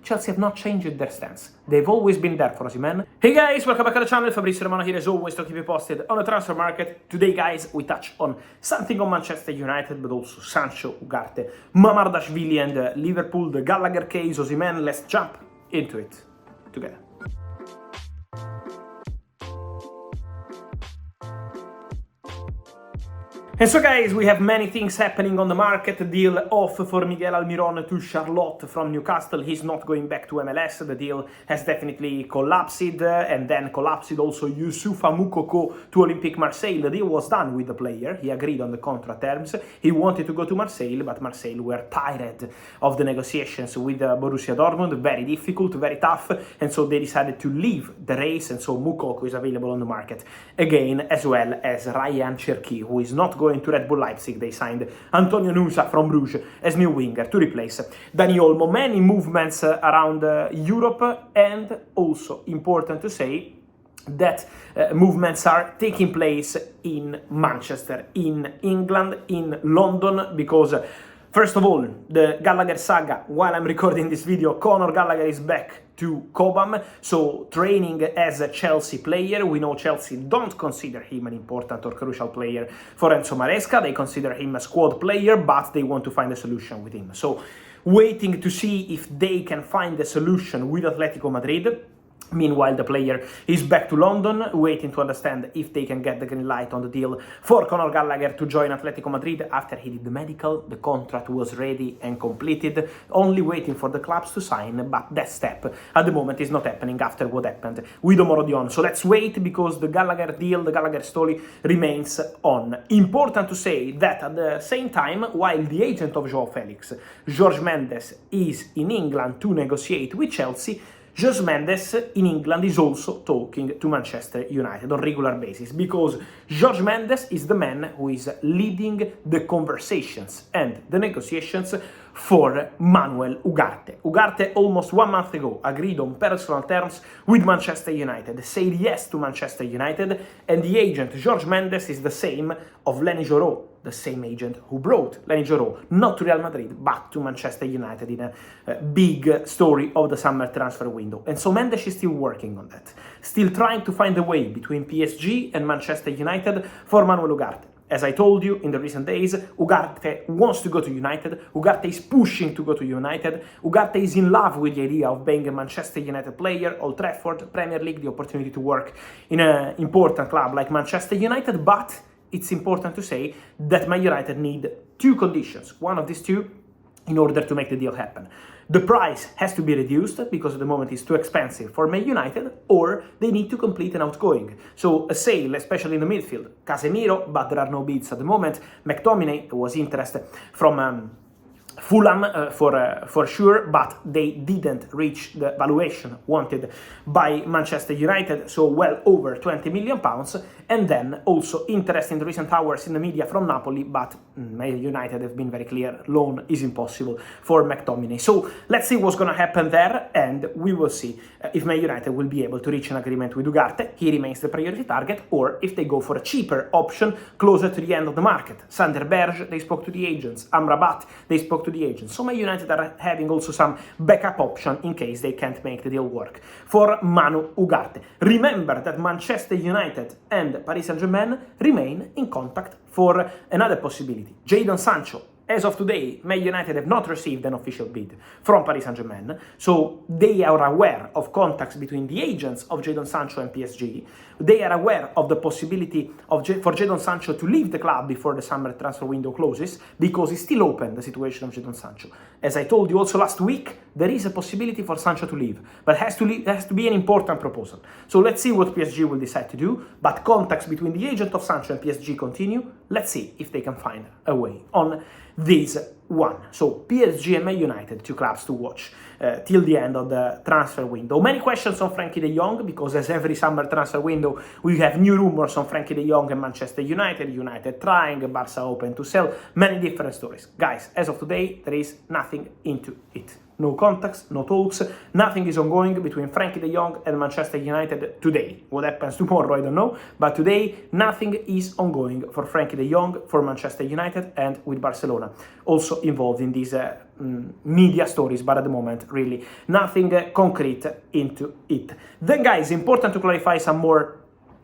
Chelsea have not changed their stance. They've always been there for Osimhen. Hey guys, welcome back to the channel. Fabrizio Romano here as always to keep you posted on the transfer market. Today guys, we touch on something on Manchester United, but also Sancho, Ugarte, Mamardashvili and Liverpool, the Gallagher case, Osimhen. Let's jump into it together. And so guys, we have many things happening on the market. The deal off for Miguel Almiron to Charlotte from Newcastle. He's not going back to MLS. The deal has definitely collapsed, and then collapsed also Youssoufa Moukoko to Olympique Marseille. The deal was done with the player. He agreed on the contract terms. He wanted to go to Marseille, but Marseille were tired of the negotiations with Borussia Dortmund. Very difficult, very tough, and so they decided to leave the race, and so Moukoko is available on the market again, as well as Ryan Cherki, who is not going to Red Bull Leipzig. They signed Antonio Nusa from Bruges as new winger to replace Dani Olmo. Many movements around Europe, and also important to say that movements are taking place in Manchester, in England, in London, because first of all, the Gallagher saga. While I'm recording this video, Conor Gallagher is back to Cobham, so training as a Chelsea player. We know Chelsea don't consider him an important or crucial player for Enzo Maresca. They consider him a squad player, but they want to find a solution with him. So waiting to see if they can find a solution with Atletico Madrid. Meanwhile, the player is back to London, waiting to understand if they can get the green light on the deal for Conor Gallagher to join Atletico Madrid. After he did the medical, the contract was ready and completed, only waiting for the clubs to sign, but that step at the moment is not happening after what happened with Omorodion. So let's wait, because the Gallagher deal, the Gallagher story remains on. Important to say that at the same time, while the agent of João Felix, Jorge Mendes, is in England to negotiate with Chelsea, Jorge Mendes in England is also talking to Manchester United on a regular basis, because Jorge Mendes is the man who is leading the conversations and the negotiations for Manuel Ugarte. Ugarte almost 1 month ago agreed on personal terms with Manchester United, said yes to Manchester United, and the agent Jorge Mendes is the same of Lenny Jorot, the same agent who brought Lenny Jorot not to Real Madrid but to Manchester United in a big story of the summer transfer window. And so Mendes is still working on that, still trying to find a way between PSG and Manchester United for Manuel Ugarte. As I told you in the recent days, Ugarte wants to go to United, Ugarte is pushing to go to United, Ugarte is in love with the idea of being a Manchester United player, Old Trafford, Premier League, the opportunity to work in an important club like Manchester United, but it's important to say that Man United need two conditions, one of these two, in order to make the deal happen. The price has to be reduced, because at the moment it's too expensive for Man United, or they need to complete an outgoing. So a sale, especially in the midfield. Casemiro, but there are no bids at the moment. McTominay was interested from Fulham for sure, but they didn't reach the valuation wanted by Manchester United, so well over £20 million. And then also interest in the recent hours in the media from Napoli, but Man United have been very clear, loan is impossible for McTominay. So let's see what's going to happen there, and we will see if Man United will be able to reach an agreement with Ugarte. He remains the priority target, or if they go for a cheaper option closer to the end of the market. Sander Berge, they spoke to the agents. Amrabat, they spoke to the agents. So Man United are having also some backup option in case they can't make the deal work for Manu Ugarte. Remember that Manchester United and Paris Saint-Germain remain in contact for another possibility. Jadon Sancho. As of today, Man United have not received an official bid from Paris Saint-Germain, so they are aware of contacts between the agents of Jadon Sancho and PSG. They are aware of the possibility for Jadon Sancho to leave the club before the summer transfer window closes, because it's still open, the situation of Jadon Sancho. As I told you also last week, there is a possibility for Sancho to leave, but it has to be an important proposal. So let's see what PSG will decide to do, but contacts between the agent of Sancho and PSG continue. Let's see if they can find a way on this one. So PSG and Man United, two clubs to watch till the end of the transfer window. Many questions on Frenkie de Jong, because as every summer transfer window we have new rumors on Frenkie de Jong and Manchester United, United trying, Barca open to sell, many different stories. Guys, as of today there is nothing into it. no contacts, no talks, nothing is ongoing between Frenkie de Jong and Manchester United today. What happens tomorrow, I don't know, but today nothing is ongoing for Frenkie de Jong, for Manchester United, and with Barcelona also involved in these media stories, but at the moment, really, nothing concrete into it. Then, guys, important to clarify some more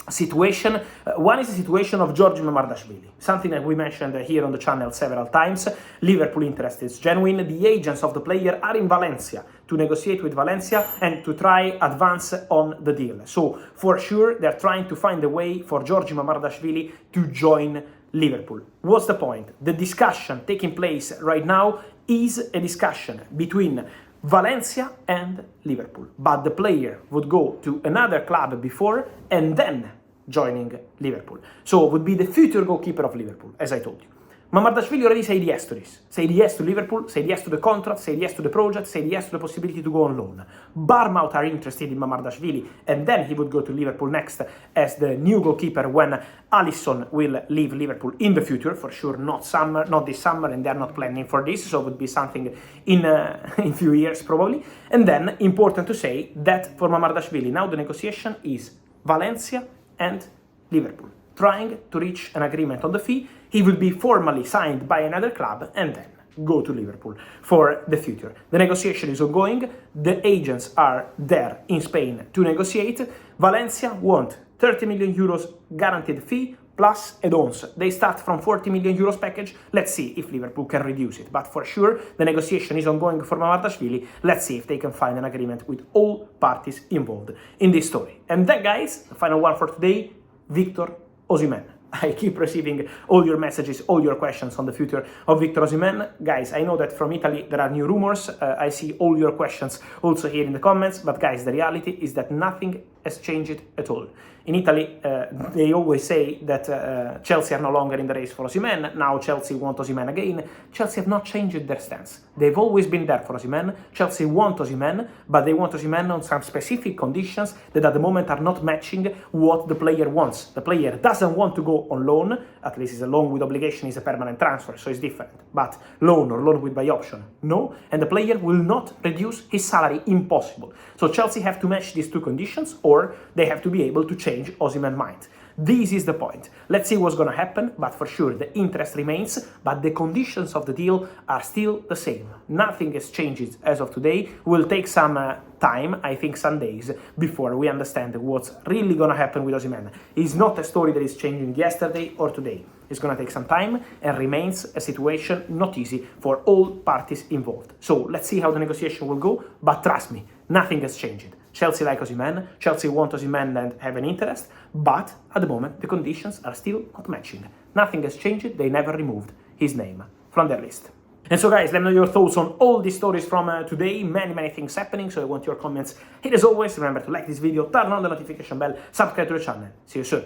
situation. One is the situation of Mamardashvili, something that we mentioned here on the channel several times. Liverpool interest is genuine. The agents of the player are in Valencia to negotiate with Valencia and to try advance on the deal. So for sure they're trying to find a way for Mamardashvili to join Liverpool. What's the point? The discussion taking place right now is a discussion between Valencia and Liverpool, but the player would go to another club before and then joining Liverpool. So it would be the future goalkeeper of Liverpool, as I told you. Mamardashvili already said yes to this. Said yes to Liverpool, said yes to the contract, said yes to the project, said yes to the possibility to go on loan. Bournemouth are interested in Mamardashvili, and then he would go to Liverpool next as the new goalkeeper when Alisson will leave Liverpool in the future, for sure, not this summer, and they're not planning for this, so it would be something in few years probably. And then, important to say that for Mamardashvili, now the negotiation is Valencia and Liverpool, trying to reach an agreement on the fee. He will be formally signed by another club and then go to Liverpool for the future. The negotiation is ongoing. The agents are there in Spain to negotiate. Valencia want 30 million euros guaranteed fee plus add-ons. They start from 40 million euros package. Let's see if Liverpool can reduce it. But for sure, the negotiation is ongoing for Mamardashvili. Let's see if they can find an agreement with all parties involved in this story. And then, guys, the final one for today, Victor Osimhen. I keep receiving all your messages, all your questions on the future of Victor Osimhen. Guys, I know that from Italy there are new rumors. I see all your questions also here in the comments. But guys, the reality is that nothing has changed at all. In Italy, they always say that Chelsea are no longer in the race for Osimhen. Now Chelsea want Osimhen again. Chelsea have not changed their stance. They've always been there for Osimhen. Chelsea want Osimhen, but they want Osimhen on some specific conditions that at the moment are not matching what the player wants. The player doesn't want to go on loan. At least it's a loan with obligation, is a permanent transfer, so it's different. But loan or loan with buy option, no. And the player will not reduce his salary, impossible. So Chelsea have to match these two conditions, or they have to be able to change Osimhen's mind. This is the point. Let's see what's going to happen, but for sure the interest remains, but the conditions of the deal are still the same. Nothing has changed as of today. Will take some time, I think some days, before we understand what's really going to happen with Osimhen. It's not a story that is changing yesterday or today. It's going to take some time and remains a situation not easy for all parties involved. So let's see how the negotiation will go, but trust me, nothing has changed. Chelsea like Osimhen, Chelsea want Osimhen and have an interest, but at the moment the conditions are still not matching. Nothing has changed, they never removed his name from their list. And so guys, let me know your thoughts on all these stories from today. Many things happening, so I want your comments. And as always, remember to like this video, turn on the notification bell, subscribe to the channel. See you soon.